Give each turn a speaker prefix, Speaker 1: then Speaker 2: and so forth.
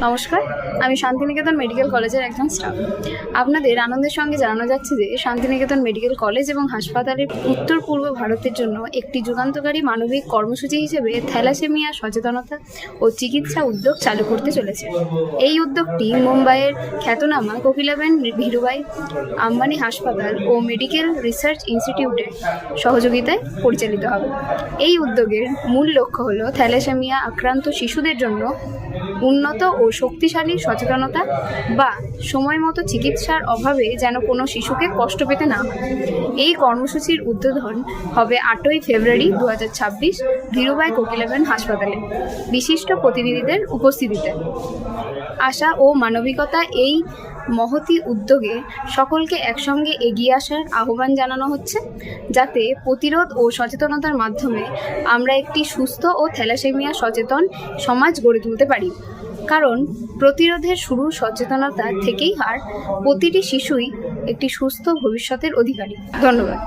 Speaker 1: নমস্কার, আমি শান্তিনিকেতন মেডিকেল কলেজের একজন স্টাফ। আপনাদের আনন্দের সঙ্গে জানানো যাচ্ছে যে শান্তিনিকেতন মেডিকেল কলেজ এবং হাসপাতালের উত্তর পূর্ব ভারতের জন্য একটি যুগান্তকারী মানবিক কর্মসূচি হিসেবে থ্যালাসেমিয়া সচেতনতা ও চিকিৎসা উদ্যোগ চালু করতে চলেছে। এই উদ্যোগটি মুম্বাইয়ের খ্যাতনামা কোকিলাবেন ধীরুভাই আম্বানি হাসপাতাল ও মেডিকেল রিসার্চ ইনস্টিটিউটের সহযোগিতায় পরিচালিত হবে। এই উদ্যোগের মূল লক্ষ্য হল থ্যালাসেমিয়া আক্রান্ত শিশুদের জন্য উন্নত ও শক্তিশালী সচেতনতা বা সময় মতো চিকিৎসার অভাবে যেন কোনো শিশুকে কষ্ট পেতে না হয়। এই কর্মসূচির উদ্বোধন হবে 8ই ফেব্রুয়ারি 2026 ধীরুভাই কোকিলাবেন হাসপাতালে বিশিষ্ট প্রতিনিধিদের উপস্থিতিতে। আশা ও মানবিকতা এই মহতী উদ্যোগে সকলকে একসঙ্গে এগিয়ে আসার আহ্বান জানানো হচ্ছে, যাতে প্রতিরোধ ও সচেতনতার মাধ্যমে আমরা একটি সুস্থ ও থ্যালাসেমিয়া সচেতন সমাজ গড়ে তুলতে পারি। কারণ প্রতিরোধের শুরু সচেতনতা থেকেই প্রতিটি শিশুই একটি সুস্থ ভবিষ্যতের অধিকারী। ধন্যবাদ।